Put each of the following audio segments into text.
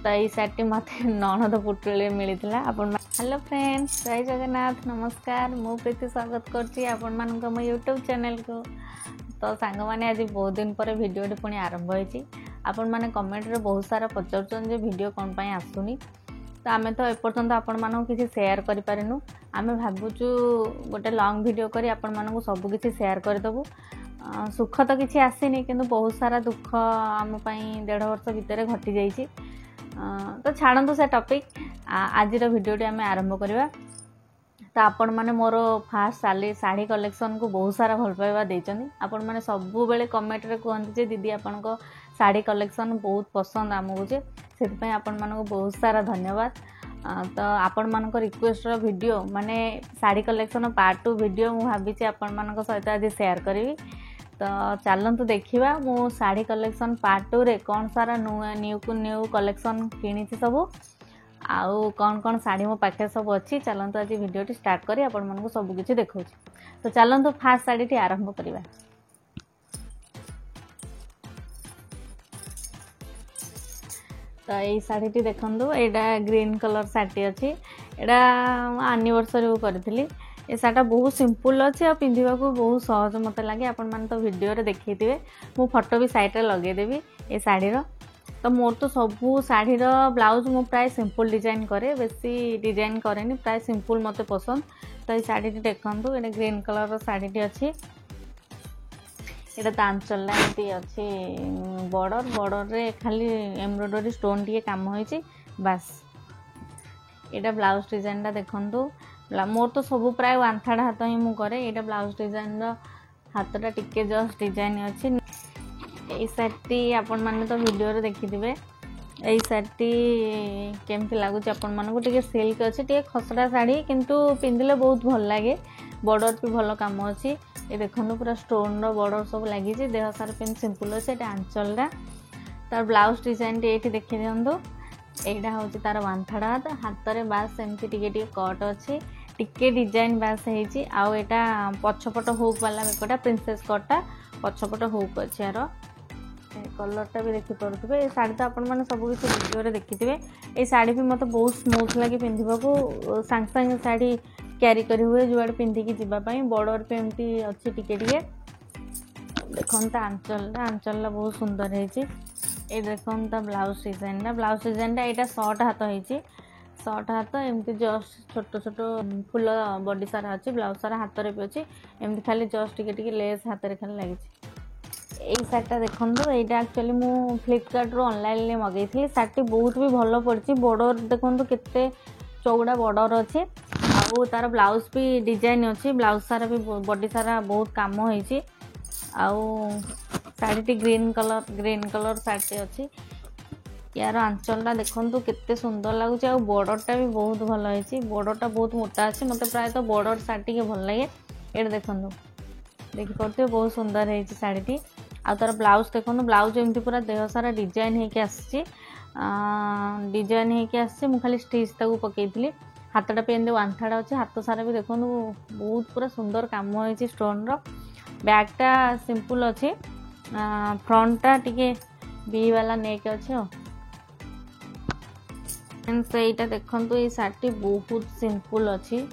तो ये शाढ़ी मत ननद पुटुली मिलता। हेलो फ्रेंड्स, जय जगन्नाथ, नमस्कार। मु प्रीति स्वागत कर मो यूट्यूब चैनल को। तो सांग मैंने आज बहुत दिन पर भिडियो पुणी आरंभ होती। आपण मैंने कमेंट रे बहुत सारा पचार भिडियो कौन पाई आसुनी। तो आम तो एपर्तंत आपण मानक किसी शेयर करूँ। आम भावुँ गोटे लॉन्ग वीडियो करी आपण मानक सब किसी शेयर करदेबू। सुख तो किसी आसीनी किंतु बहुत सारा दुख आम 1.5 वर्ष भितर घटी जाइए। तो छाड़ू से टॉपिक आज भिडियोटी आम आरंभ करवा। तो आपण मैंने मोर फास्ट शाढ़ी कलेक्शन को बहुत सारा भल पाइबा देइचनी। आपण मैंने सबु बेले कमेंट रे कहते जे दीदी आपण को शाढ़ी कलेक्शन बहुत पसंद आमको जे से आपण मानक बहुत सारा धन्यवाद। तो आपण मानक रिक्वेस्ट वीडियो माने शाढ़ी कलेक्शन पार्ट 2 वीडियो मु भाभी आपण मानक सहित आज शेयर करी। तो चलतु देखा मु शाढ़ी कलेक्शन पार्ट 2 रे कौन सारा न्यू कलेक्शन किणी सबू आउ कौन कौन शाढ़ी मो पाखे सब अच्छी। चलतु आज वीडियो स्टार्ट करी आपण मानक सब किछि देखौ। तो चलतु फास्ट शाढ़ी आरंभ करवा। तो यही शाढ़ी देखु, यहाँ ग्रीन कलर शाढ़ी अच्छी। यहाँ एनिवर्सरी करी। ये शाढ़ी बहुत सिंपल अच्छी और पिंधा को बहुत सहज मत लगे। आपण मैंने तो वीडियो देखते थे, मु फोटो भी साइड रे लगेदेवी ये शाढ़ी। तो मोर तो सबू शाढ़ी ब्लाउज मु प्राय सिंपल डिजाइन करे, बेसी डिजाइन करे प्राय सिंपल मत पसंद। तो ये शाढ़ी देखु, ये ग्रीन कलर शाढ़ी अच्छी। यहाँ आंचल एमती अच्छी बॉर्डर रे खाली एम्ब्रॉयडरी स्टोन टी काम होइछि बास। यहाँ ब्लाउज डिजाइन देखु, मोर तो सब प्राय 1/3 हाथ ही मु करे। यहाँ ब्लाउज डिजाइन हाथटा टिके जस्ट डिजाइन अच्छी। यही शाढ़ी आपण मैंने तो वीडियो देखिथे। यही शाढ़ी केमती लगुच आपण मानक टिके सिल्क अच्छी, टिके खसड़ा शाढ़ी किंतु पिंधिले बहुत भल लगे। बॉर्डर भी भल काम अच्छी। ये देखो पूरा स्टोन बॉर्डर सब लगी। देह सारा पिन सिंपल अच्छे। ये आंचलटा तार ब्लाउज डिजाइन ये देखी दिंतु। यहाँ हूँ तार 1/3 हाथ हाथ में बास एमती टिके कट अच्छी, टिके डिजाइन बास होती। आउ यहाँ पछपट हुक वाला बेकटा प्रिंसेस कटा पछपट हुक अच्छे। यार कलरटा भी देखिपे। ये शाढ़ी तो आपण मैंने सब किसी वीडियो देखिथे। ये शाढ़ी भी मतलब बहुत स्मूथ लगे पिंधा को। सांग सांग शाढ़ी क्यारी करी हुए जुआड़े पिंधिकी जावाई। बॉर्डर पे एमती अच्छी टिके टिके देखो। आंचलटा बहुत सुंदर है। ये देखो ब्लाउज डिजाइन यहाँ शॉर्ट हाथ होती। शॉर्ट हाथ एमती जस्ट छोट छोट फुल बॉडी सारा अच्छी। ब्लाउज सारा हाथ में भी अच्छी। एमती खाली जस्ट टिके लेस हाथ में खाली लगी। यही शाढ़ीटा देखो, यहाँ एक्चुअली मु फ्लिपकार्ट रू ऑनलाइन मगई थी। शाढ़ी बहुत भी भल पड़ी। बॉर्डर देखो केते चौड़ा बॉर्डर अच्छे। आउ तार ब्लाउज भी डिजाइन अच्छी। ब्लाउज सारा भी बॉडी सारा बहुत काम होइछि। आउ शाढ़ी ग्रीन कलर शाढ़ी अच्छी। यार आंचलटा देखो केते सुंदर लगुच। आ बॉर्डरटा भी बहुत भल होइछि। बॉर्डरटा बहुत मोटा अच्छी। मत प्राय तो बॉर्डर शाढ़ी के भल लगे। ये देखो देखिपे बहुत सुंदर है शाढ़ी। आ तार ब्लाउज देखो, ब्लाउज एमती पूरा देह सारा डिजाइन होके आसी। डिजाइन होके आसी। मु खाली स्टिच ताकू पकईली। हाथटा पे एमती 1/3 अच्छे। हाथ सारा भी देखो बहुत पूरा सुंदर काम होइछि स्टोन रो। बैगटा सिंपल अच्छे। फ्रंटटा टिके बी वाला नेक अच्छे। सहीटा देखु, ये शाढ़ी बहुत सिंपल अच्छी।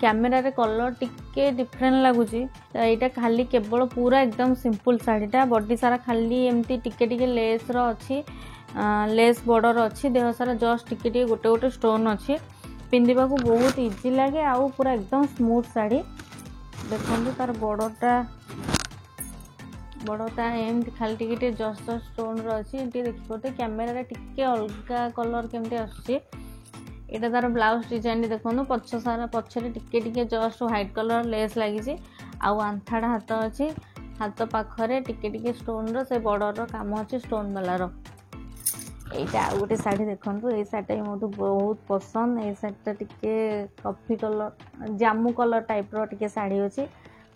कैमेरा रे कलर टिके डिफरेंट लगुच। यहाँ खाली केवल पूरा एकदम सिंपल शाढ़ीटा। बॉडी सारा खाली एमती टिके टिके लेस रो अच्छी। लेस बॉर्डर अच्छी। देह सारा जस्ट टिके टिके गोटे गोटे स्टोन अच्छी। पिंधिबा को बहुत इजी लगे। आउ पूरा एकदम स्मूथ शाढ़ी देखो। तार बॉर्डरटा एमती खाली टिके जस्ट स्टोन अच्छी। देखिए कैमेरा टिके अलग कलर केमती आसुची। यहाँ तार ब्लाउज डिजाइन देखो, पछ सारा पछरे टिके टिके जस्ट व्हाइट कलर लेस लगी। आउ 1/3 हाथ अच्छी। हाथ पाखरे टिके टिके स्टोन से बॉर्डर काम अच्छे स्टोन वालार। यहाँ आउ गोटे शाढ़ी देखो, ये शाढ़ी मतलब बहुत पसंद। ये शाढ़ीटा टिके coffee colour Jamu colour type टिके शाढ़ी अच्छी।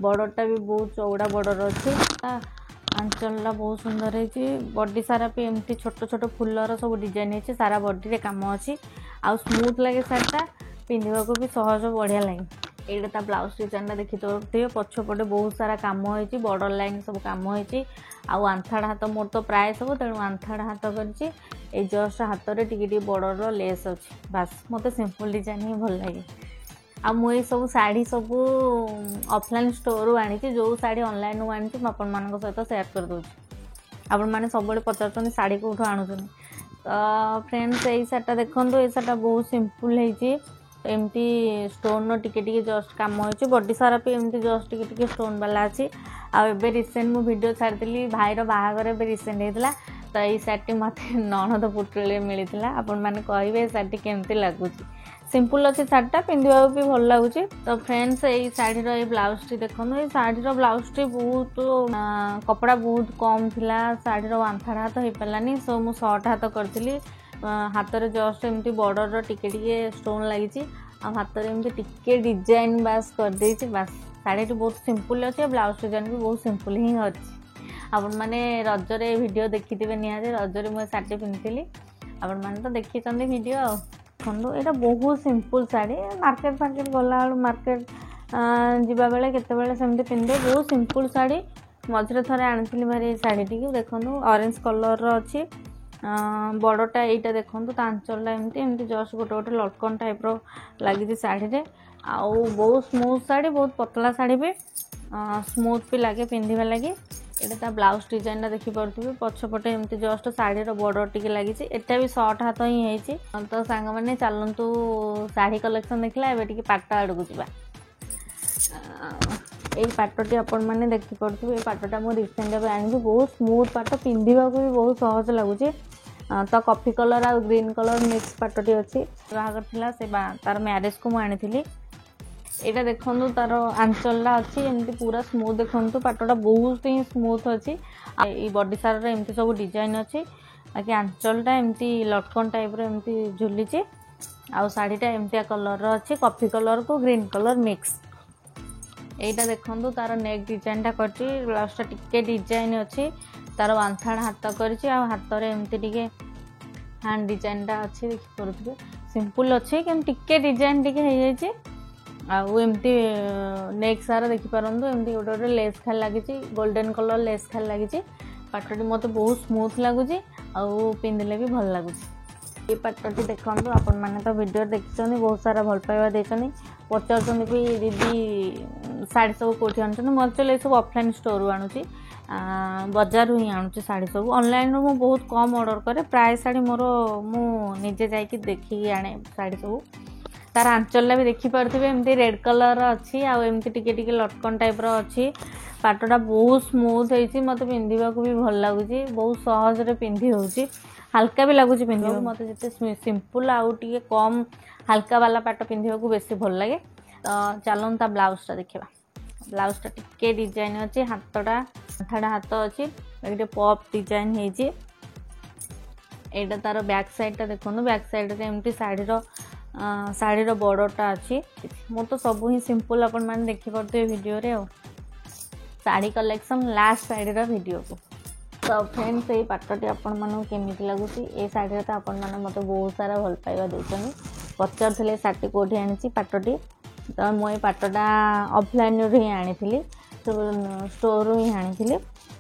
बॉर्डरटा भी बहुत चौड़ा बॉर्डर अच्छी। आंचलटा बहुत सुंदर है। बॉडी सारा भी एमती छोट छोट फुलर सब डिजाइन है। सारा बॉडी रे काम अच्छी। आउ स्मूथ लगे शाढ़ीटा। पिंधिबा को भी सहज बढ़िया लगे। एटा ता ब्लाउज डिजाइन देखी पारे पछपटे बहुत सारा काम होती बॉर्डर लाइन सब काम होती आउ आंथाड़ हाथ मोर तो प्राय सब तेणु आंथाड़ हाथ कर जस्ट हाथ में टी बॉर्डर लेस अच्छी बास मत सिंपल डिजाइन ही भल लगे आ मुझे सब शाढ़ी सब ऑफलाइन स्टोर आनी जो शाढ़ी ऑनलाइन आनी आपण मान सहित सेयार कर दूसरी आपण मैंने सब पचार शाढ़ी कौटू आणुचन तो फ्रेंड्स यही सार्टा देखो ये सार्टा बहुत सिंपल है एमती स्टोन टिके जस्ट कम हो बॉडी सारा भी एमती जस्ट टिके स्टोन वाला अच्छी आबे रिसेंट मु वीडियो छाड़ी भाईर बाहागर रिसेंट होता तो ये शाढ़ी मत ननद पुटुले मिलता आपण मैंने कहे शाढ़ी केमती लगुच सिंपल अच्छी शाढ़ीटा पिंधा भी भल लगुच तो फ्रेंड्स यही शाढ़ीर ये ब्लाउज टी देखो ये शाढ़ीर ब्लाउज टी बहुत कपड़ा बहुत कम थिला शाढ़ीर आंथाड़ हाथ हो पारानी सो मु शॉर्ट हाथ करी हाथ में जस्ट एमती बॉर्डर टिके स्टोन लगी हाथ में एमती टिके डिजाइन बास कर देछि बास शाढ़ी बहुत सिंपल अच्छे ब्लाउज डिजाइन भी बहुत सिंपल ही अच्छी आपण मैंने रजरे वीडियो देखी निहाती रजरे मुझे शाढ़ी पिंधि आपण मैंने तो देखी वीडियो देखो यहाँ बहुत सिंपल शाढ़ी मार्केट फार्केट गला मार्केट जीवा बेले केते बेले सेमती पिंधे बहुत सिंपल शाढ़ी मझे थे आनी भारी शाढ़ी टी देखो ऑरेंज कलर अच्छी बड़टा यहीटा देखो तो आंचलटा एमती एमती जस्ट गोटे गोटे लटकन टाइप लगी शाढ़ी रे आउ बहुत स्मूथ शाढ़ी बहुत पतला शाढ़ी भी स्मूथ भी लगे पिंधा लगे यहाँ ब्लाउज डिजाइन देखी पारे पछपटे एमती जस्ट शाढ़ीर बॉर्डर टी लगी एटा भी शॉर्ट हाथ ही है तो सांग मैंने चलतु शाढ़ी कलेक्शन देखला एवं पाट आड़ को जा यही पाटटी आपण मैंने देखी पारे ये पाटटा मुझे रिसेंट आनी बहुत स्मूथ पाट पिंधा भी बहुत सहज लगुच तो कॉफी कलर आ ग्रीन कलर मिक्स पाटटी अच्छी बाहर था से तार मैरेज को मुझे यहाँ देखो तार आंचलटा अच्छी एमती पूरा स्मूथ देखो पाटटा बहुत ही स्मूथ अच्छी ये बॉडी सारा एमती सब डिजाइन अच्छी बाकी आंचलटा एमती लटकन टाइप एमती झुली आउ शाढ़ीटा एमतिया कलर अच्छी कॉफी कलर को ग्रीन कलर मिक्स यहाँ देखो तार नेक डिजाइनटा कर ब्लाउजटा टिके डिजाइन अच्छी तार आंथाड़ हाथ कर हाथ में एमती टिके हैंड डिजाइनटा अच्छी देखी पारे सिंपल अच्छी कि टिके डिजाइन टिके आमती नेक सारा देखिपार एमती गोटे गोटे लेस खाल लगी गोल्डन कलर लेस खाल लगी पाटटी मत बहुत स्मूथ लगुच आउ पिंधिले भी भल लगुच ये पाटटी देखो आपण मैंने तो वीडियो देखते बहुत सारा भल पाइबा देते पचार भी दीदी शाढ़ी सब कौटी आनुँच मुझे सब ऑफलाइन स्टोर आणुची बजार ही आणुची शाढ़ी सब ऑनलाइन मु बहुत कम ऑर्डर करे प्राय शाढ़ी मोर मुझे जाकि देखिकी आने शाढ़ी सब तार आंचलटा भी देखी पारे एमती रेड कलर अच्छी आमती टिके टिके लटकन टाइप अच्छी पाटटा बहुत स्मूथ होती मत पिंधा भी भल लगुच बहुत सहज पिंधि हो हल्का भी लगुच पिंधा मत जिते सिंपल आउ टे कम हल्का वाला पाट पिंधा बेसी भल लगे तो चलन ता ब्लाउजटा देखा ब्लाउजटा टिके डिजाइन अच्छी हाथटा आंथाड़ा हाथ अच्छी गोटे पप डिजाइन होती यहाँ तार बैक साइडटा देखो बैक साइड एमती शाढ़ीर बॉर्डरटा अच्छी मो तो सब ही सिंपल आपण मैंने देखी पारे वीडियो रे शाढ़ी कलेक्शन लास्ट शाढ़ीर वीडियो को तो फ्रेंड्स ये पाटटी आपण मानू केमिति लगुच ये शाढ़ी तो आपण मैंने मत बहुत सारा भल पाइबा देते पचार थे शाढ़ी कौटी आनी पाटटी तो मुझे पाटटा ऑफलाइन ही आनी तो स्टोर ही आनी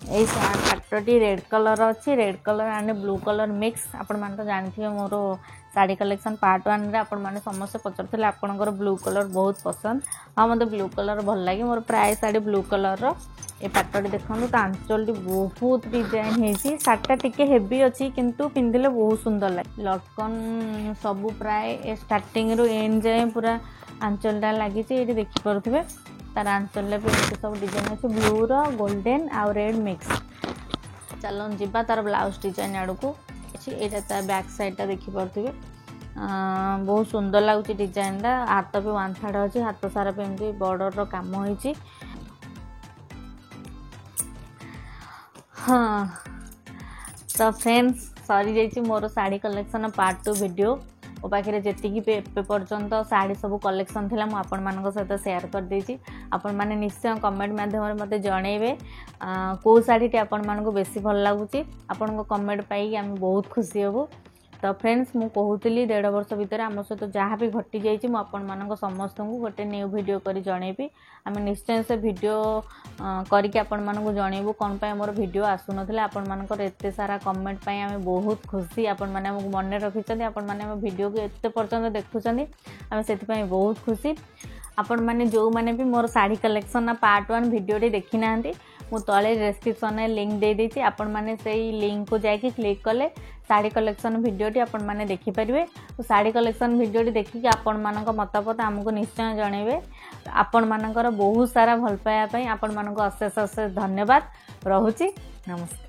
यही पाटटी रेड कलर अच्छी red colour and blue colour mix आपण मैंने तो जानते मोर शाढ़ी कलेक्शन पार्ट 1 रे आपण मैंने समस्त पचार आपणकर ब्लू कलर बहुत पसंद हाँ मत ब्लू कलर भल लगे मोर प्राय शाढ़ी ब्लू कलर ये पाटटी देखो तो आंचलटी बहुत डिजाइन होती शाढ़ीटा टिके हेवी अच्छी किंतु पिंधिले बहुत सुंदर लगे लटकन सब प्राय स्टार्टिंग रू एंड जाए पूरा आंचलटा लगी ये देखी पारे तार आंचल भी सब डिजाइन अच्छे ब्लू गोल्डन आउ रेड मिक्स चलन जीवा तार ब्लाउज डिजाइन आड़ को यहाँ तार बैक साइडटा देखी पारे बहुत सुंदर लगुच डिजाइनटा हाथ भी आंथाड़ अच्छी हाथ सारा भी एमती बॉर्डर काम होती हाँ तो फ्रेंड्स सरी जाइए मोर शाढ़ी कलेक्शन पार्ट 2 वीडियो मो पाखे जी पर्यंत शाढ़ी सब कलेक्शन थी मुझे सहित सेयार कर देती आपण मैंने निश्चय कमेंट माध्यम मत जनइबे कौ शाढ़ी आपण मानक बेसी भल लगुच आपण कमेंट पाई आम बहुत खुशी हबू तो फ्रेंड्स मु कहूली 1.5 वर्ष भितर आम सहित जहाँ भी घटी जाइए मुझे समस्त को गोटे न्यू वीडियो कर जनइबी आम निश्चय से वीडियो करके आपण मानक जनइबू कौन पे मोर वीडियो आसु नथिला आपण मानकर एते सारा कमेंट पई आम बहुत खुशी आपण माने मन रखिछन आपण माने वीडियो को एते पर्यंत देखुछन आम से बहुत खुशी आपण माने जो माने भी मोर साड़ी कलेक्शन ना पार्ट 1 वीडियो देखी ना मु तले डिस्क्रिप्शन में लिंक दे देती आपण माने सेही लिंक को जाके क्लिक कले साड़ी कलेक्शन वीडियोटी आपण माने देखि परिबे तो साड़ी कलेक्शन वीडियोटी देखि कि आपण मानक मतामत हमको निश्चय जणेबे आपण मानकर बहुत सारा भल पाया पई आपण मानक अशेष अशेष धन्यवाद रहुची नमस्कार।